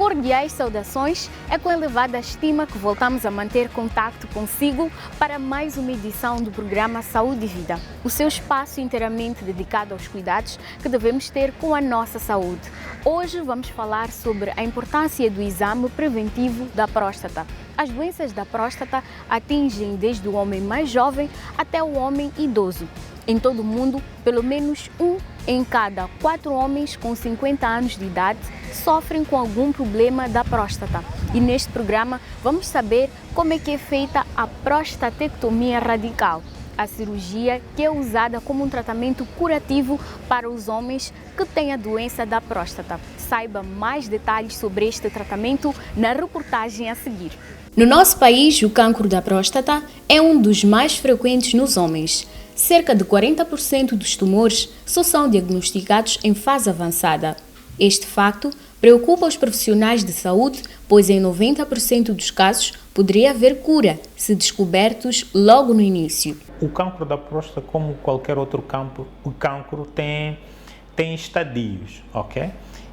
Cordiais saudações, é com elevada estima que voltamos a manter contacto consigo para mais uma edição do programa Saúde e Vida, o seu espaço inteiramente dedicado aos cuidados que devemos ter com a nossa saúde. Hoje vamos falar sobre a importância do exame preventivo da próstata. As doenças da próstata atingem desde o homem mais jovem até o homem idoso. Em todo o mundo, pelo menos 1 em cada 4 homens com 50 anos de idade sofrem com algum problema da próstata. E neste programa vamos saber como é que é feita a prostatectomia radical, a cirurgia que é usada como um tratamento curativo para os homens que têm a doença da próstata. Saiba mais detalhes sobre este tratamento na reportagem a seguir. No nosso país, o cancro da próstata é um dos mais frequentes nos homens. Cerca de 40% dos tumores só são diagnosticados em fase avançada. Este facto preocupa os profissionais de saúde, pois em 90% dos casos poderia haver cura se descobertos logo no início. O cancro da próstata, como qualquer outro cancro tem estadios, ok?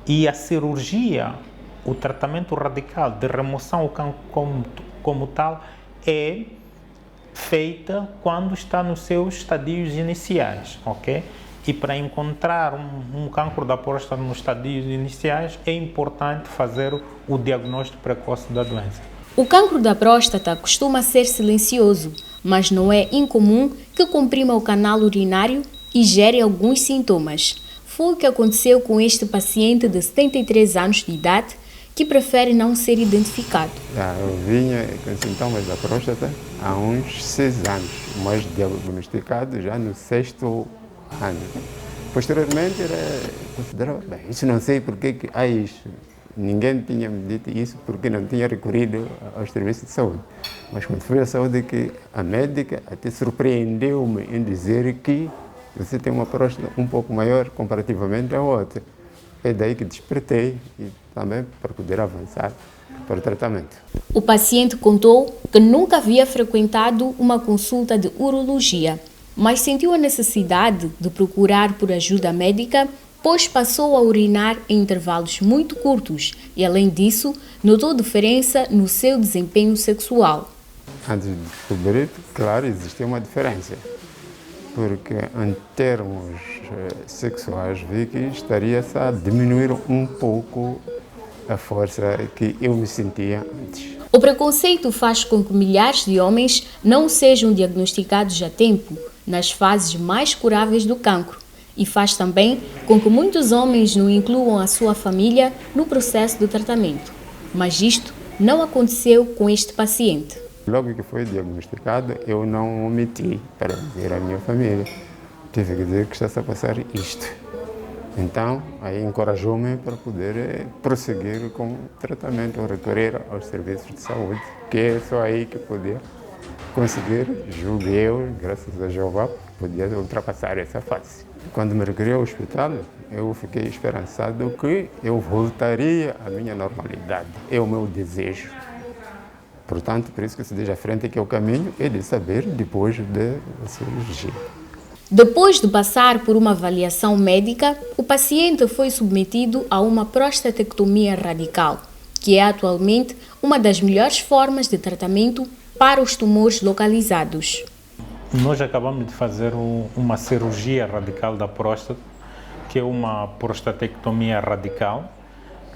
E a cirurgia, o tratamento radical de remoção do cancro como tal é feita quando está nos seus estadios iniciais, ok? E para encontrar um cancro da próstata nos estadios iniciais é importante fazer o diagnóstico precoce da doença. O cancro da próstata costuma ser silencioso, mas não é incomum que comprima o canal urinário e gere alguns sintomas. Foi o que aconteceu com este paciente de 73 anos de idade que prefere não ser identificado. Eu vinha com sintomas da próstata há uns 6 anos, mas diagnosticado já no 6º ano. Posteriormente, considerava, isso não sei porque que há isso. Ninguém tinha me dito isso porque não tinha recorrido aos serviços de saúde. Mas quando fui à saúde, que a médica até surpreendeu-me em dizer que você tem uma próstata um pouco maior comparativamente à outra. É daí que despertei e também para poder avançar para o tratamento. O paciente contou que nunca havia frequentado uma consulta de urologia, mas sentiu a necessidade de procurar por ajuda médica, pois passou a urinar em intervalos muito curtos e, além disso, notou diferença no seu desempenho sexual. Antes de descobrir, claro, existia uma diferença, porque em termos sexuais vi que estaria-se a diminuir um pouco a força que eu me sentia antes. O preconceito faz com que milhares de homens não sejam diagnosticados a tempo, nas fases mais curáveis do cancro, e faz também com que muitos homens não incluam a sua família no processo do tratamento. Mas isto não aconteceu com este paciente. Logo que foi diagnosticado, eu não omiti para dizer à minha família. Tive que dizer que está-se a passar isto. Então, aí encorajou-me para poder prosseguir com o tratamento, recorrer aos serviços de saúde, que é só aí que podia conseguir, julgo eu, graças a Jeová, podia ultrapassar essa fase. Quando me recolhi ao hospital, eu fiquei esperançado que eu voltaria à minha normalidade. É o meu desejo. Portanto, por isso que se diz à frente que é o caminho é de saber depois da cirurgia. Depois de passar por uma avaliação médica, o paciente foi submetido a uma prostatectomia radical, que é atualmente uma das melhores formas de tratamento para os tumores localizados. Nós acabamos de fazer uma cirurgia radical da próstata, que é uma prostatectomia radical,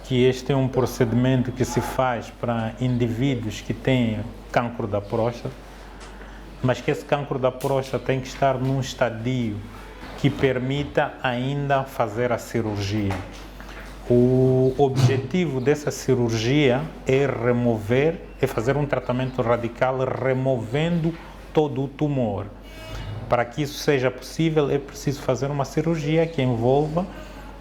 que este é um procedimento que se faz para indivíduos que têm cancro da próstata, mas que esse cancro da próstata tem que estar num estadio que permita ainda fazer a cirurgia. O objetivo dessa cirurgia é fazer um tratamento radical removendo todo o tumor. Para que isso seja possível, é preciso fazer uma cirurgia que envolva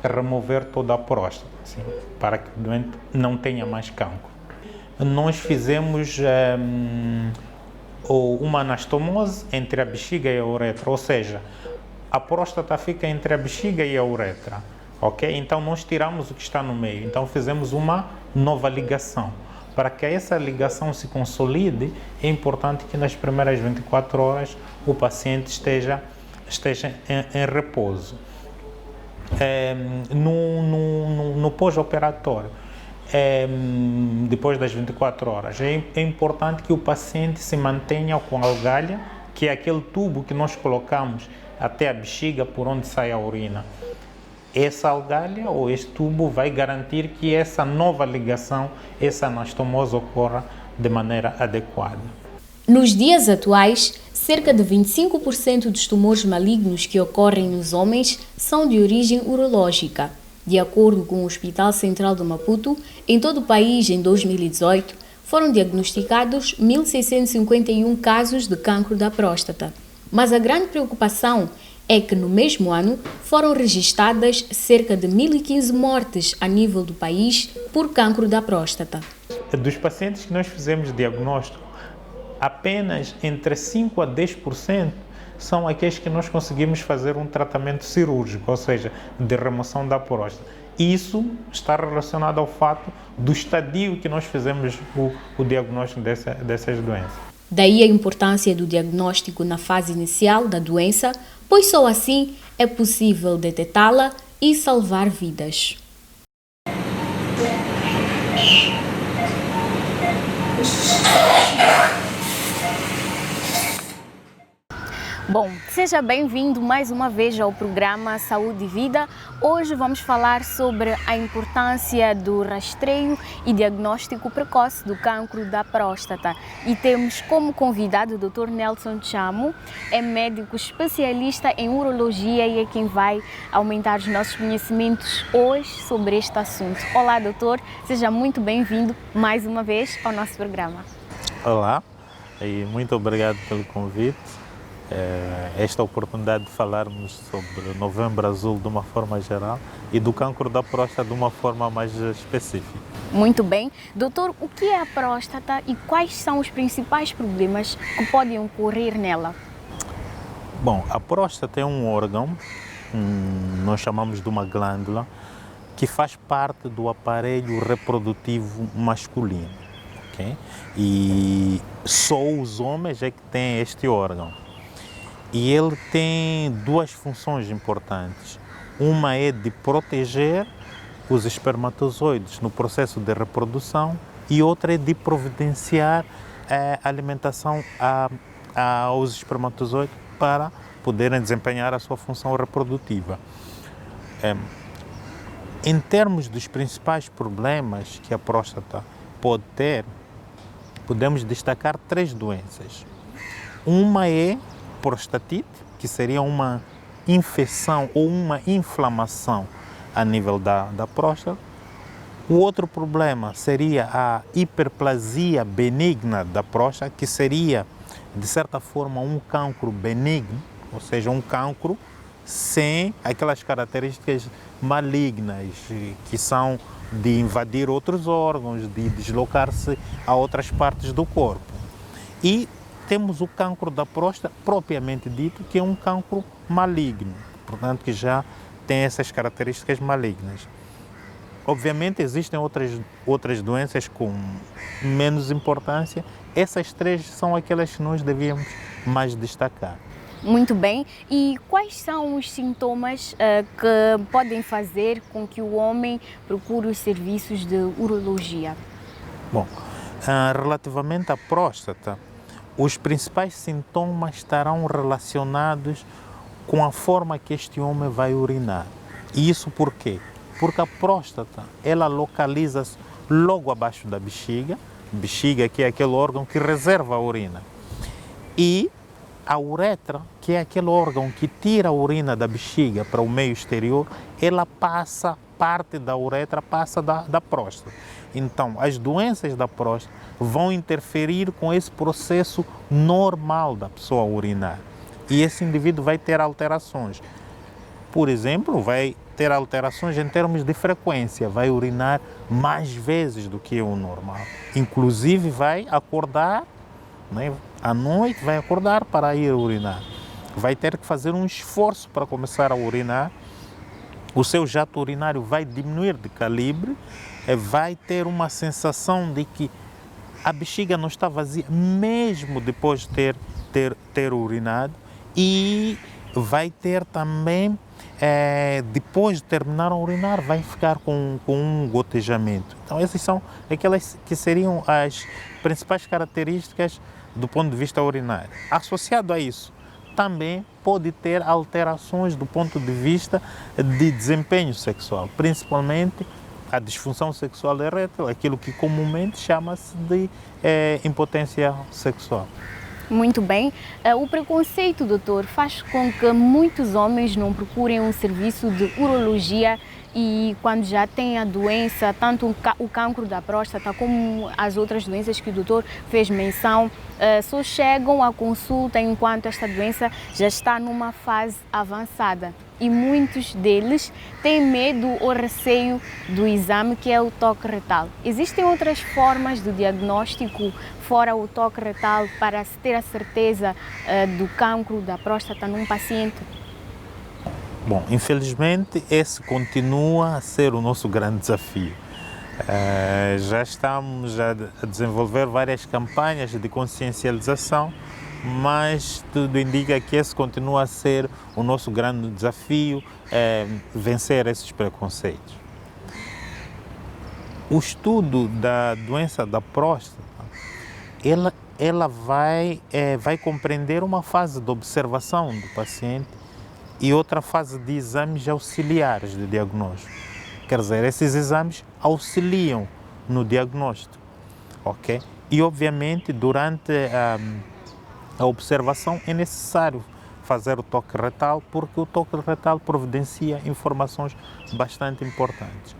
remover toda a próstata, assim, para que o doente não tenha mais cancro. Nós fizemos uma anastomose entre a bexiga e a uretra, ou seja, a próstata fica entre a bexiga e a uretra, ok? Então nós tiramos o que está no meio, então fizemos uma nova ligação. Para que essa ligação se consolide, é importante que nas primeiras 24 horas o paciente esteja em repouso. No pós-operatório, depois das 24 horas. É importante que o paciente se mantenha com a algalha, que é aquele tubo que nós colocamos até a bexiga por onde sai a urina. Essa algalha ou este tubo vai garantir que essa nova ligação, essa anastomose ocorra de maneira adequada. Nos dias atuais, cerca de 25% dos tumores malignos que ocorrem nos homens são de origem urológica. De acordo com o Hospital Central de Maputo, em todo o país, em 2018, foram diagnosticados 1.651 casos de cancro da próstata. Mas a grande preocupação é que no mesmo ano foram registradas cerca de 1.015 mortes a nível do país por cancro da próstata. Dos pacientes que nós fizemos diagnóstico, apenas entre 5% a 10% são aqueles que nós conseguimos fazer um tratamento cirúrgico, ou seja, de remoção da próstata. Isso está relacionado ao fato do estadio que nós fizemos o diagnóstico dessas doenças. Daí a importância do diagnóstico na fase inicial da doença, pois só assim é possível detectá-la e salvar vidas. Bom, seja bem-vindo mais uma vez ao programa Saúde e Vida. Hoje vamos falar sobre a importância do rastreio e diagnóstico precoce do cancro da próstata. E temos como convidado o Dr. Nelson Chamo, é médico especialista em urologia e é quem vai aumentar os nossos conhecimentos hoje sobre este assunto. Olá, doutor, seja muito bem-vindo mais uma vez ao nosso programa. Olá, e muito obrigado pelo convite. Esta oportunidade de falarmos sobre o Novembro Azul de uma forma geral e do cancro da próstata de uma forma mais específica. Muito bem. Doutor, o que é a próstata e quais são os principais problemas que podem ocorrer nela? Bom, a próstata é um órgão, nós chamamos de uma glândula, que faz parte do aparelho reprodutivo masculino. Okay? E só os homens é que têm este órgão. E ele tem duas funções importantes. Uma é de proteger os espermatozoides no processo de reprodução e outra é de providenciar a alimentação aos espermatozoides para poderem desempenhar a sua função reprodutiva. Em termos dos principais problemas que a próstata pode ter, podemos destacar 3 doenças. Uma é prostatite, que seria uma infecção ou uma inflamação a nível da próstata. O outro problema seria a hiperplasia benigna da próstata, que seria, de certa forma, um cancro benigno, ou seja, um cancro sem aquelas características malignas, que são de invadir outros órgãos, de deslocar-se a outras partes do corpo. E temos o cancro da próstata, propriamente dito, que é um cancro maligno, portanto, que já tem essas características malignas. Obviamente, existem outras doenças com menos importância. Essas 3 são aquelas que nós devíamos mais destacar. Muito bem. E quais são os sintomas que podem fazer com que o homem procure os serviços de urologia? Bom, relativamente à próstata, os principais sintomas estarão relacionados com a forma que este homem vai urinar. E isso por quê? Porque a próstata, ela localiza-se logo abaixo da bexiga que é aquele órgão que reserva a urina. E a uretra, que é aquele órgão que tira a urina da bexiga para o meio exterior, ela passa, parte da uretra passa da próstata. Então, as doenças da próstata vão interferir com esse processo normal da pessoa urinar. E esse indivíduo vai ter alterações. Por exemplo, vai ter alterações em termos de frequência, vai urinar mais vezes do que o normal. Inclusive, vai acordar, né, à noite, vai acordar para ir urinar. Vai ter que fazer um esforço para começar a urinar. O seu jato urinário vai diminuir de calibre, vai ter uma sensação de que a bexiga não está vazia, mesmo depois de ter urinado, e vai ter também depois de terminar a urinar, vai ficar com um gotejamento. Então, essas são aquelas que seriam as principais características do ponto de vista urinário. Associado a isso, também pode ter alterações do ponto de vista de desempenho sexual, principalmente a disfunção sexual erétil, aquilo que comumente chama-se de impotência sexual. Muito bem. O preconceito, doutor, faz com que muitos homens não procurem um serviço de urologia e quando já têm a doença, tanto o cancro da próstata como as outras doenças que o doutor fez menção, só chegam à consulta enquanto esta doença já está numa fase avançada. E muitos deles têm medo ou receio do exame, que é o toque retal. Existem outras formas de diagnóstico fora o toque retal para se ter a certeza do cancro da próstata num paciente? Bom, infelizmente esse continua a ser o nosso grande desafio. Já estamos a desenvolver várias campanhas de consciencialização, mas tudo indica que esse continua a ser o nosso grande desafio, vencer esses preconceitos. O estudo da doença da próstata, ela vai compreender uma fase de observação do paciente e outra fase de exames auxiliares de diagnóstico. Quer dizer, esses exames auxiliam no diagnóstico, ok? E, obviamente, durante a observação é necessário fazer o toque retal, porque o toque retal providencia informações bastante importantes.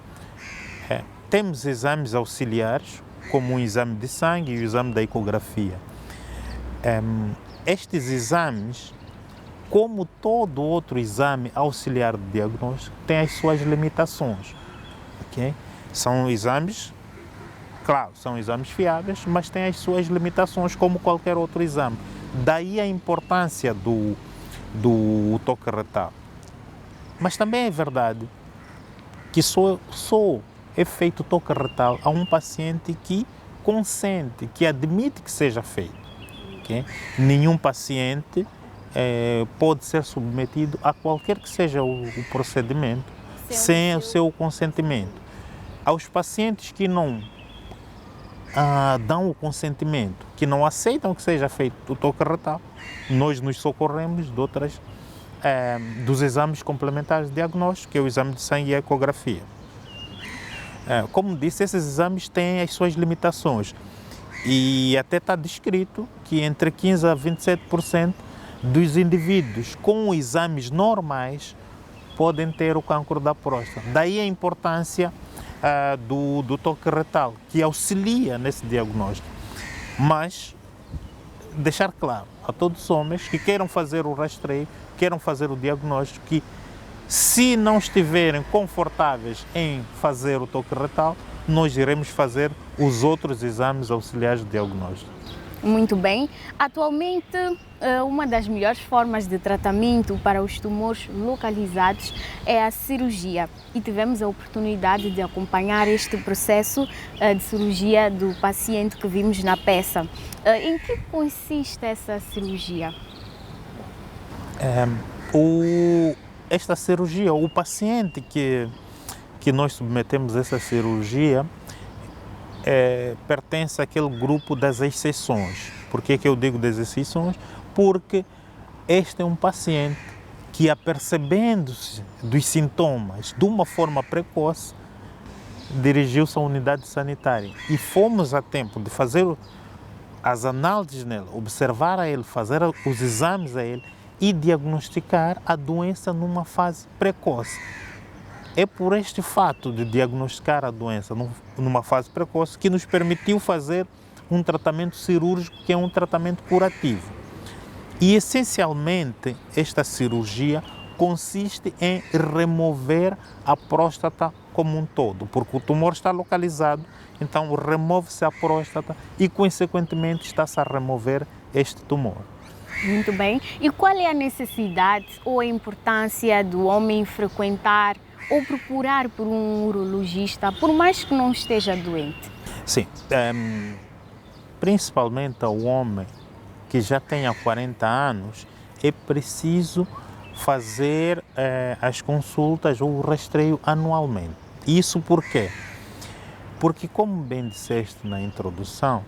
Temos exames auxiliares, como o exame de sangue e o exame da ecografia. Estes exames, como todo outro exame auxiliar de diagnóstico, têm as suas limitações. Okay? São exames, claro, são exames fiáveis, mas têm as suas limitações, como qualquer outro exame. Daí a importância do toque retal. Mas também é verdade que só é feito o toque retal a um paciente que consente, que admite que seja feito. Okay? Nenhum paciente pode ser submetido a qualquer que seja o procedimento sem o seu consentimento. Aos pacientes que não dão o consentimento, que não aceitam que seja feito o toque retal, nós nos socorremos dos exames complementares de diagnóstico, que é o exame de sangue e a ecografia. Como disse, esses exames têm as suas limitações e até está descrito que entre 15% a 27% dos indivíduos com exames normais podem ter o cancro da próstata. Daí a importância do toque retal, que auxilia nesse diagnóstico. Mas deixar claro a todos os homens que queiram fazer o rastreio, queiram fazer o diagnóstico, que se não estiverem confortáveis em fazer o toque retal, nós iremos fazer os outros exames auxiliares de diagnóstico. Muito bem. Atualmente, uma das melhores formas de tratamento para os tumores localizados é a cirurgia. E tivemos a oportunidade de acompanhar este processo de cirurgia do paciente que vimos na peça. Em que consiste essa cirurgia? Esta cirurgia, o paciente que nós submetemos a essa cirurgia pertence àquele grupo das exceções. Por que eu digo das exceções? Porque este é um paciente que, apercebendo-se dos sintomas de uma forma precoce, dirigiu-se à unidade sanitária. E fomos a tempo de fazer as análises nele, observar a ele, fazer os exames a ele e diagnosticar a doença numa fase precoce. É por este fato de diagnosticar a doença numa fase precoce que nos permitiu fazer um tratamento cirúrgico, que é um tratamento curativo. E, essencialmente, esta cirurgia consiste em remover a próstata como um todo, porque o tumor está localizado, então remove-se a próstata e, consequentemente, está-se a remover este tumor. Muito bem. E qual é a necessidade ou a importância do homem frequentar ou procurar por um urologista, por mais que não esteja doente? Sim, principalmente ao homem que já tenha 40 anos, é preciso fazer as consultas ou o rastreio anualmente. Isso por quê? Porque, como bem disseste na introdução,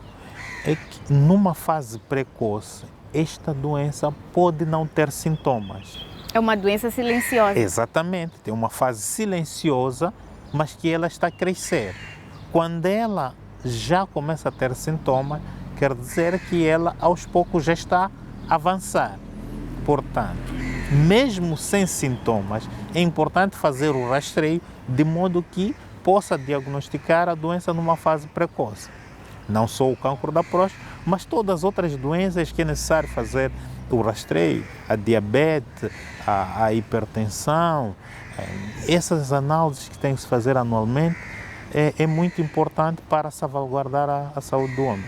é que numa fase precoce, esta doença pode não ter sintomas. É uma doença silenciosa. Exatamente, tem uma fase silenciosa, mas que ela está a crescer. Quando ela já começa a ter sintomas, quer dizer que ela aos poucos já está a avançar. Portanto, mesmo sem sintomas, é importante fazer o rastreio de modo que possa diagnosticar a doença numa fase precoce. Não só o cancro da próstata, mas todas as outras doenças que é necessário fazer o rastreio, a diabetes, a hipertensão, essas análises que tem que se fazer anualmente é muito importante para salvaguardar a saúde do homem.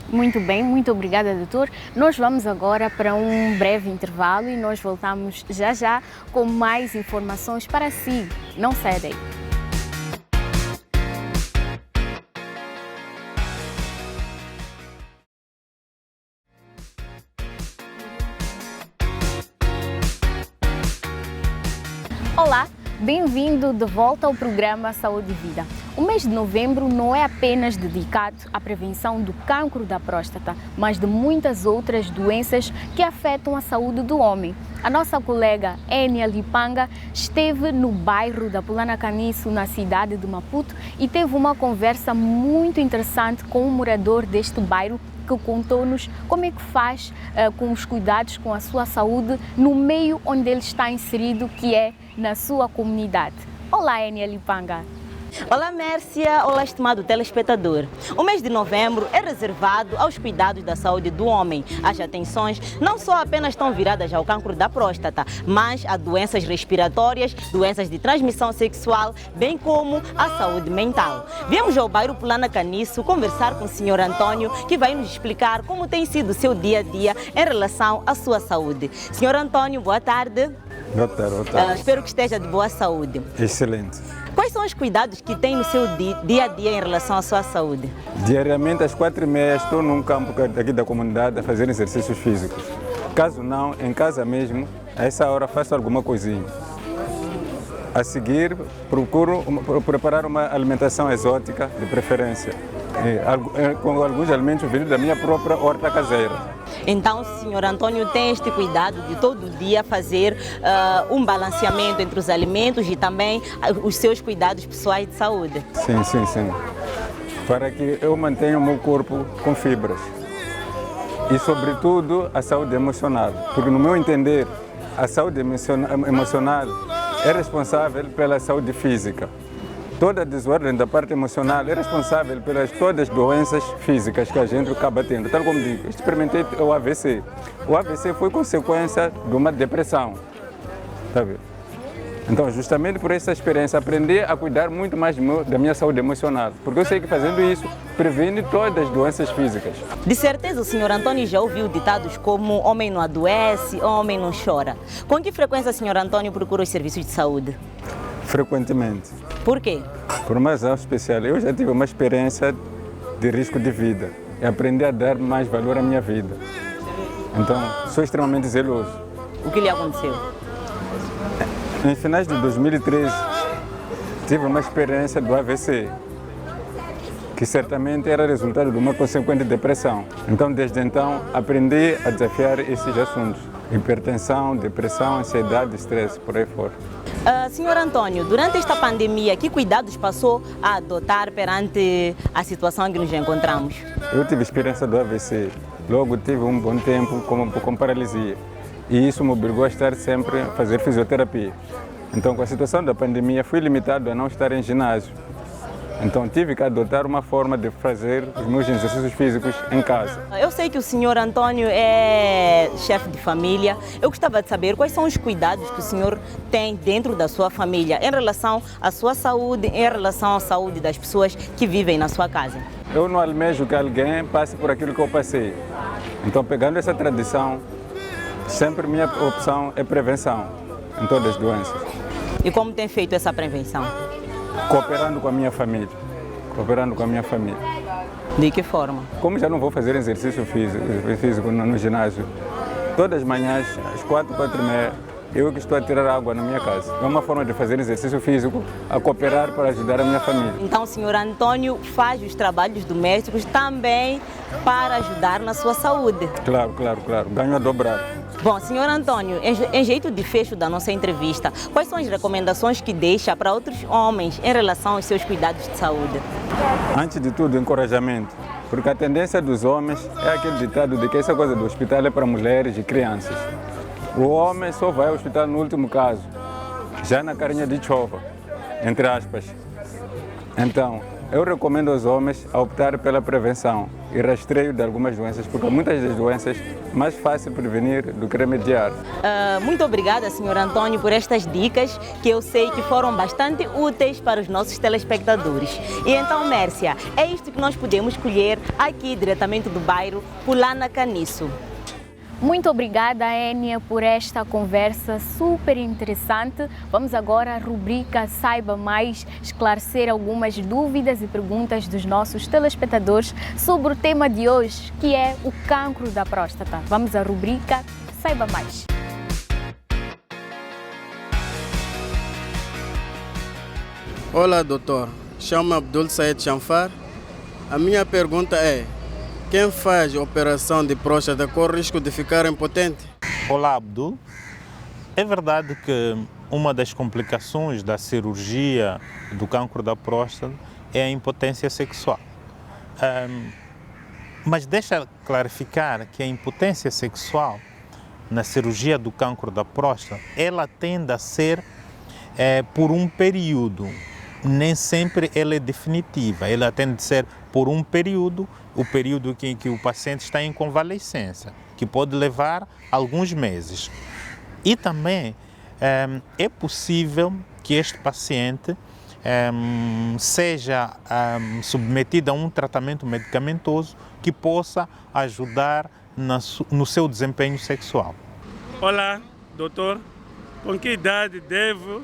Muito bem, muito obrigada, doutor. Nós vamos agora para um breve intervalo e nós voltamos já já com mais informações para si. Não saia daí. Olá, bem-vindo de volta ao programa Saúde e Vida. O mês de novembro não é apenas dedicado à prevenção do cancro da próstata, mas de muitas outras doenças que afetam a saúde do homem. A nossa colega Enia Lipanga esteve no bairro da Pulana Caniço, na cidade de Maputo, e teve uma conversa muito interessante com um morador deste bairro que contou-nos como é que faz com os cuidados com a sua saúde no meio onde ele está inserido, que é na sua comunidade. Olá, Enia Lipanga. Olá, Mércia. Olá, estimado telespectador. O mês de novembro é reservado aos cuidados da saúde do homem. As atenções não só apenas estão viradas ao cancro da próstata, mas a doenças respiratórias, doenças de transmissão sexual, bem como a saúde mental. Viemos ao bairro Pulana Caniço conversar com o Sr. Antônio, que vai nos explicar como tem sido o seu dia a dia em relação à sua saúde. Sr. Antônio, boa tarde. Boa tarde, boa tarde. Espero que esteja de boa saúde. Excelente. Quais são os cuidados que tem no seu dia a dia em relação à sua saúde? Diariamente às 4h30 estou num campo aqui da comunidade a fazer exercícios físicos. Caso não, em casa mesmo, a essa hora faço alguma coisinha. A seguir, procuro preparar uma alimentação exótica, de preferência, com alguns alimentos vindos da minha própria horta caseira. Então, o Sr. Antônio tem este cuidado de todo dia fazer um balanceamento entre os alimentos e também os seus cuidados pessoais de saúde. Sim, sim, sim. Para que eu mantenha o meu corpo com fibras. E, sobretudo, a saúde emocional. Porque, no meu entender, a saúde emocional é responsável pela saúde física. Toda a desordem da parte emocional é responsável pelas todas as doenças físicas que a gente acaba tendo. Tal como digo, experimentei o AVC. O AVC foi consequência de uma depressão. Tá vendo? Então, justamente por essa experiência, aprendi a cuidar muito mais da minha saúde emocional. Porque eu sei que fazendo isso, previne todas as doenças físicas. De certeza, o Sr. Antônio já ouviu ditados como homem não adoece, homem não chora. Com que frequência o Sr. Antônio procura os serviços de saúde? Frequentemente. Por quê? Por uma razão especial. Eu já tive uma experiência de risco de vida e aprendi a dar mais valor à minha vida. Então, sou extremamente zeloso. O que lhe aconteceu? Em finais de 2013, tive uma experiência do AVC, que certamente era resultado de uma consequente depressão. Então, desde então, aprendi a desafiar esses assuntos. Hipertensão, depressão, ansiedade, estresse, por aí fora. Senhor Antônio, durante esta pandemia, que cuidados passou a adotar perante a situação em que nos encontramos? Eu tive experiência do AVC, logo tive um bom tempo com paralisia. E isso me obrigou a estar sempre a fazer fisioterapia. Então, com a situação da pandemia, fui limitado a não estar em ginásio. Então, tive que adotar uma forma de fazer os meus exercícios físicos em casa. Eu sei que o senhor Antônio é chefe de família. Eu gostava de saber quais são os cuidados que o senhor tem dentro da sua família em relação à sua saúde, em relação à saúde das pessoas que vivem na sua casa. Eu não almejo que alguém passe por aquilo que eu passei. Então, pegando essa tradição, sempre minha opção é prevenção em todas as doenças. E como tem feito essa prevenção? Cooperando com a minha família. Cooperando com a minha família. De que forma? Como já não vou fazer exercício físico no ginásio, todas as manhãs, às 4h30, eu que estou a tirar água na minha casa. É uma forma de fazer exercício físico, a cooperar para ajudar a minha família. Então o senhor Antônio faz os trabalhos domésticos também para ajudar na sua saúde. Claro. Ganho a dobrar. Bom, senhor Antônio, em jeito de fecho da nossa entrevista, quais são as recomendações que deixa para outros homens em relação aos seus cuidados de saúde? Antes de tudo, encorajamento. Porque a tendência dos homens é aquele ditado de que essa coisa do hospital é para mulheres e crianças. O homem só vai ao hospital no último caso, já na carinha de chova, entre aspas. Então, eu recomendo aos homens a optar pela prevenção e rastreio de algumas doenças, porque muitas das doenças é mais fácil prevenir do que remediar. Muito obrigada, senhor Antônio, por estas dicas que eu sei que foram bastante úteis para os nossos telespectadores. E então, Mércia, é isto que nós podemos colher aqui diretamente do bairro Pulana Caniço. Muito obrigada, Enia, por esta conversa super interessante. Vamos agora à rubrica Saiba Mais, esclarecer algumas dúvidas e perguntas dos nossos telespectadores sobre o tema de hoje, que é o cancro da próstata. Vamos à rubrica Saiba Mais. Olá, doutor. Chamo-me Abdul Said Chanfar. A minha pergunta é: quem faz operação de próstata corre risco de ficar impotente? Olá, Abdul. É verdade que uma das complicações da cirurgia do cancro da próstata é a impotência sexual. Mas deixa clarificar que a impotência sexual na cirurgia do cancro da próstata, ela tende a ser por um período. Nem sempre ela é definitiva, ela tende a ser por um período, o período em que o paciente está em convalescença, que pode levar alguns meses. E também é possível que este paciente seja submetido a um tratamento medicamentoso que possa ajudar no seu desempenho sexual. Olá, doutor. Com que idade devo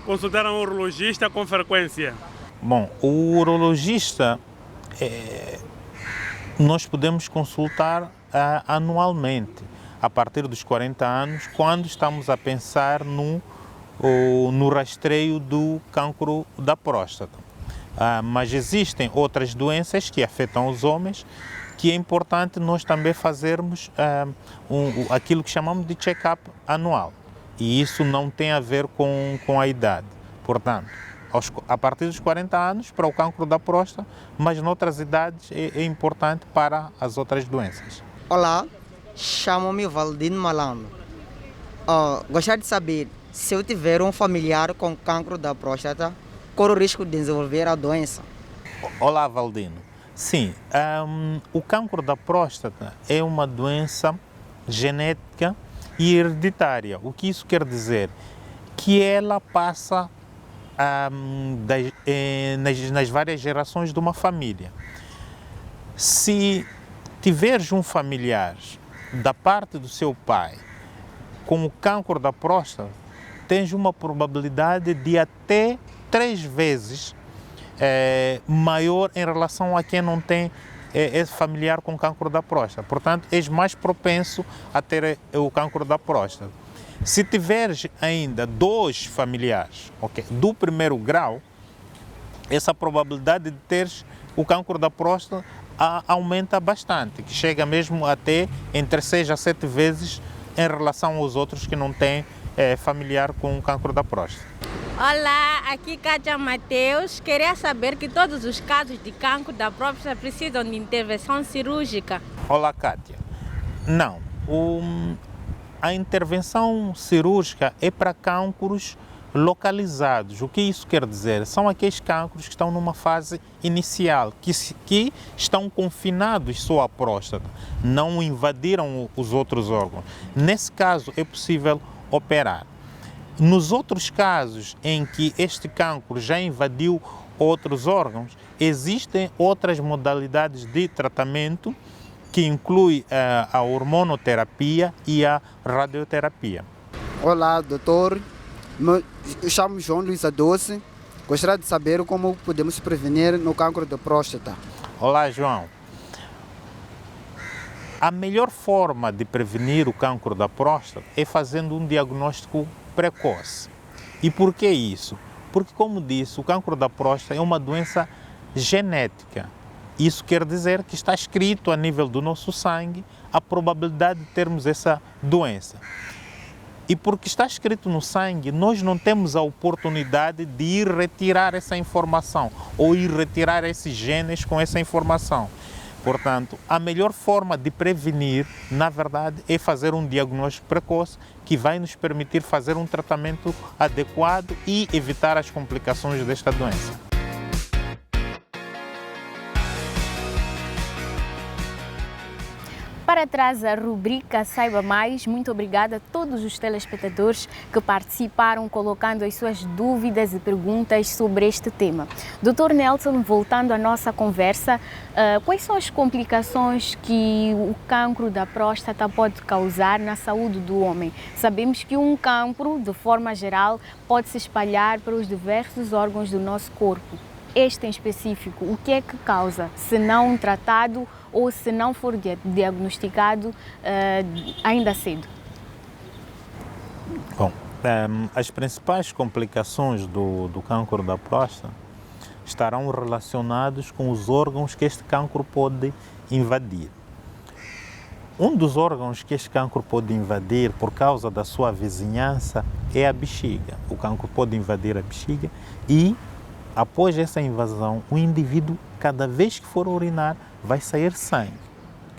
consultar um urologista com frequência? Bom, o urologista nós podemos consultar anualmente, a partir dos 40 anos, quando estamos a pensar no rastreio do cancro da próstata. Mas existem outras doenças que afetam os homens, que é importante nós também fazermos aquilo que chamamos de check-up anual. E isso não tem a ver com a idade. Portanto, a partir dos 40 anos para o cancro da próstata, mas noutras idades é importante para as outras doenças. Olá, chamo-me Valdino Malandro. Gostaria de saber se eu tiver um familiar com cancro da próstata, corre o risco de desenvolver a doença. Olá, Valdino. Sim, o cancro da próstata é uma doença genética e hereditária. O que isso quer dizer? Que ela passa nas várias gerações de uma família. Se tiveres um familiar da parte do seu pai com o cancro da próstata, tens uma probabilidade de até 3 vezes maior em relação a quem não tem esse familiar com cancro da próstata. Portanto, és mais propenso a ter o cancro da próstata. Se tiveres ainda 2 familiares, do primeiro grau, essa probabilidade de teres o cancro da próstata aumenta bastante, que chega mesmo até entre 6 a 7 vezes em relação aos outros que não têm familiar com cancro da próstata. Olá, aqui Cátia Mateus. Queria saber que todos os casos de cancro da próstata precisam de intervenção cirúrgica. Olá, Cátia. Não. A intervenção cirúrgica é para cancros localizados. O que isso quer dizer? São aqueles cancros que estão numa fase inicial, que estão confinados só à próstata, não invadiram os outros órgãos. Nesse caso, é possível operar. Nos outros casos em que este cancro já invadiu outros órgãos, existem outras modalidades de tratamento que inclui a hormonoterapia e a radioterapia. Olá, doutor. Eu chamo João Luiz Adoce. Gostaria de saber como podemos prevenir no cancro da próstata. Olá, João. A melhor forma de prevenir o cancro da próstata é fazendo um diagnóstico precoce. E por que isso? Porque, como disse, o cancro da próstata é uma doença genética. Isso quer dizer que está escrito a nível do nosso sangue a probabilidade de termos essa doença. E porque está escrito no sangue, nós não temos a oportunidade de ir retirar essa informação ou ir retirar esses genes com essa informação. Portanto, a melhor forma de prevenir, na verdade, é fazer um diagnóstico precoce que vai nos permitir fazer um tratamento adequado e evitar as complicações desta doença. Para trás a rubrica Saiba Mais, muito obrigada a todos os telespectadores que participaram colocando as suas dúvidas e perguntas sobre este tema. Dr. Nelson, voltando à nossa conversa, quais são as complicações que o cancro da próstata pode causar na saúde do homem? Sabemos que um cancro, de forma geral, pode se espalhar para os diversos órgãos do nosso corpo. Este em específico, o que é que causa, se não tratado ou se não for diagnosticado ainda cedo? Bom, as principais complicações do cancro da próstata estarão relacionadas com os órgãos que este cancro pode invadir. Um dos órgãos que este cancro pode invadir por causa da sua vizinhança é a bexiga. O cancro pode invadir a bexiga e, após essa invasão, o indivíduo, cada vez que for urinar, vai sair sangue,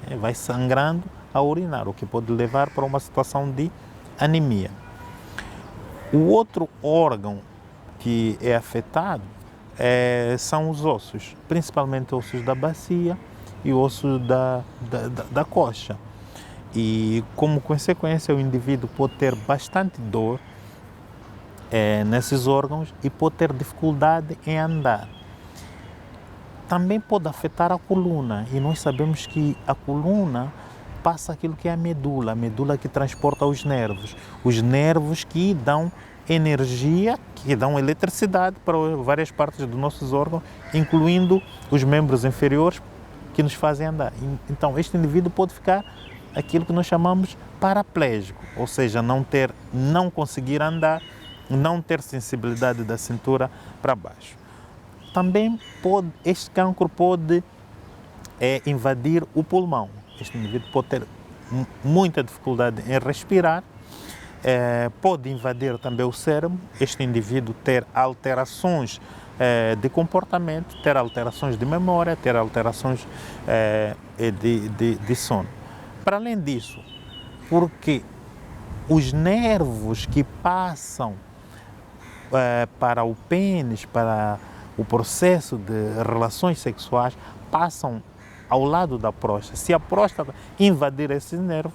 okay? Vai sangrando a urinar, o que pode levar para uma situação de anemia. O outro órgão que é afetado são os ossos, principalmente ossos da bacia e ossos da coxa. E como consequência, o indivíduo pode ter bastante dor nesses órgãos e pode ter dificuldade em andar. Também pode afetar a coluna, e nós sabemos que a coluna passa aquilo que é a medula que transporta os nervos que dão energia, que dão eletricidade para várias partes dos nossos órgãos, incluindo os membros inferiores que nos fazem andar. Então, este indivíduo pode ficar aquilo que nós chamamos paraplégico, ou seja, não conseguir andar, não ter sensibilidade da cintura para baixo. Também este cancro pode invadir o pulmão. Este indivíduo pode ter muita dificuldade em respirar, pode invadir também o cérebro, este indivíduo ter alterações de comportamento, ter alterações de memória, ter alterações de sono. Para além disso, porque os nervos que passam para o pênis, para o processo de relações sexuais, passam ao lado da próstata. Se a próstata invadir esse nervo,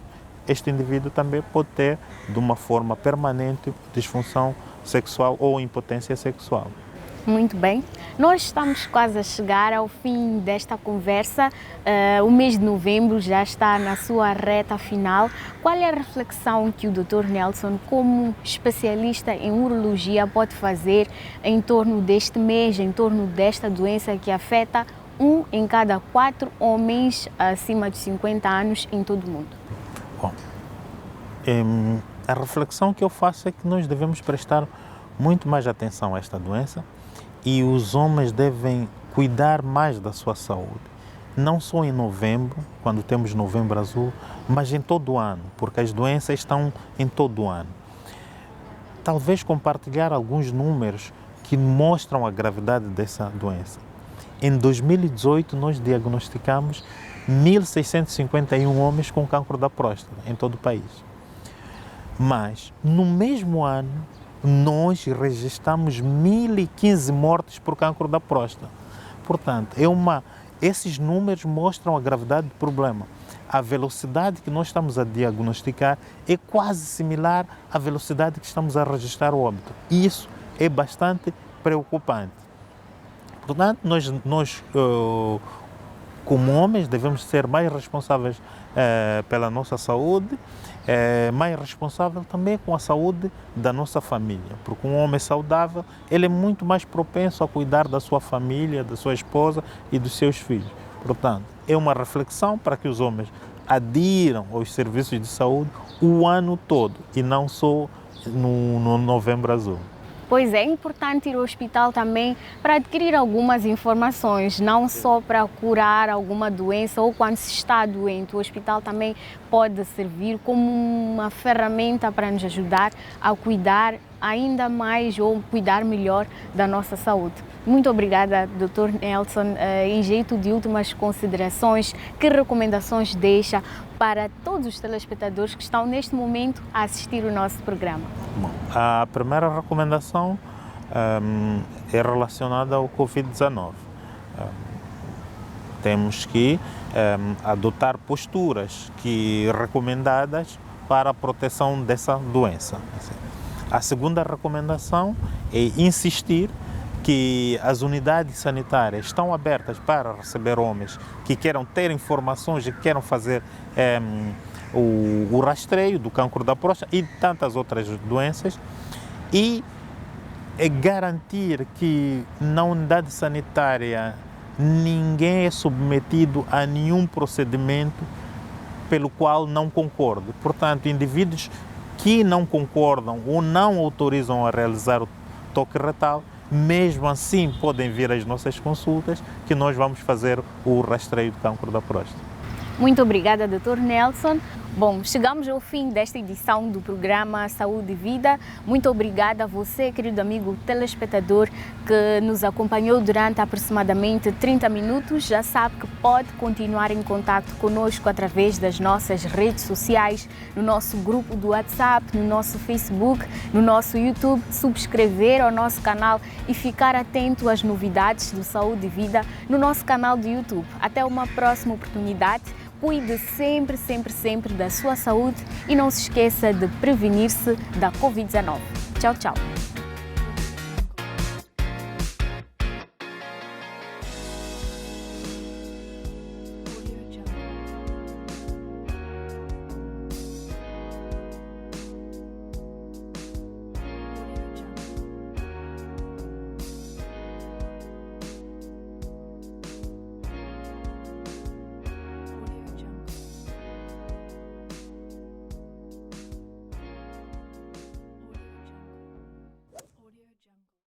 este indivíduo também pode ter, de uma forma permanente, disfunção sexual ou impotência sexual. Muito bem, nós estamos quase a chegar ao fim desta conversa. O mês de novembro já está na sua reta final. Qual é a reflexão que o Dr. Nelson, como especialista em urologia, pode fazer em torno deste mês, em torno desta doença que afeta 1 em cada 4 homens acima de 50 anos em todo o mundo? Bom, a reflexão que eu faço é que nós devemos prestar muito mais atenção a esta doença e os homens devem cuidar mais da sua saúde. Não só em novembro, quando temos novembro azul, mas em todo o ano, porque as doenças estão em todo o ano. Talvez compartilhar alguns números que mostram a gravidade dessa doença. Em 2018, nós diagnosticamos 1.651 homens com cancro da próstata em todo o país. Mas, no mesmo ano, nós registramos 1.015 mortes por cancro da próstata. Portanto, esses números mostram a gravidade do problema. A velocidade que nós estamos a diagnosticar é quase similar à velocidade que estamos a registrar o óbito. E isso é bastante preocupante. Portanto, nós como homens, devemos ser mais responsáveis pela nossa saúde, mais responsável também com a saúde da nossa família, porque um homem saudável, ele é muito mais propenso a cuidar da sua família, da sua esposa e dos seus filhos. Portanto, é uma reflexão para que os homens adiram aos serviços de saúde o ano todo e não só no Novembro Azul. Pois é importante ir ao hospital também para adquirir algumas informações, não só para curar alguma doença ou quando se está doente. O hospital também pode servir como uma ferramenta para nos ajudar a cuidar ainda mais ou cuidar melhor da nossa saúde. Muito obrigada, Dr. Nelson. Em jeito de últimas considerações, que recomendações deixa para todos os telespectadores que estão neste momento a assistir o nosso programa? Bom, a primeira recomendação é relacionada ao Covid-19. Temos que adotar posturas recomendadas para a proteção dessa doença. A segunda recomendação é insistir que as unidades sanitárias estão abertas para receber homens que queiram ter informações e que queiram fazer o rastreio do cancro da próstata e tantas outras doenças, e garantir que na unidade sanitária ninguém é submetido a nenhum procedimento pelo qual não concorde. Portanto, indivíduos que não concordam ou não autorizam a realizar o toque retal, mesmo assim podem vir às nossas consultas, que nós vamos fazer o rastreio do cancro da próstata. Muito obrigada, Dr. Nelson. Bom, chegamos ao fim desta edição do programa Saúde e Vida. Muito obrigada a você, querido amigo telespectador, que nos acompanhou durante aproximadamente 30 minutos. Já sabe que pode continuar em contato conosco através das nossas redes sociais, no nosso grupo do WhatsApp, no nosso Facebook, no nosso YouTube, subscrever ao nosso canal e ficar atento às novidades do Saúde e Vida no nosso canal do YouTube. Até uma próxima oportunidade. Cuide sempre, sempre, sempre da sua saúde e não se esqueça de prevenir-se da Covid-19. Tchau, tchau.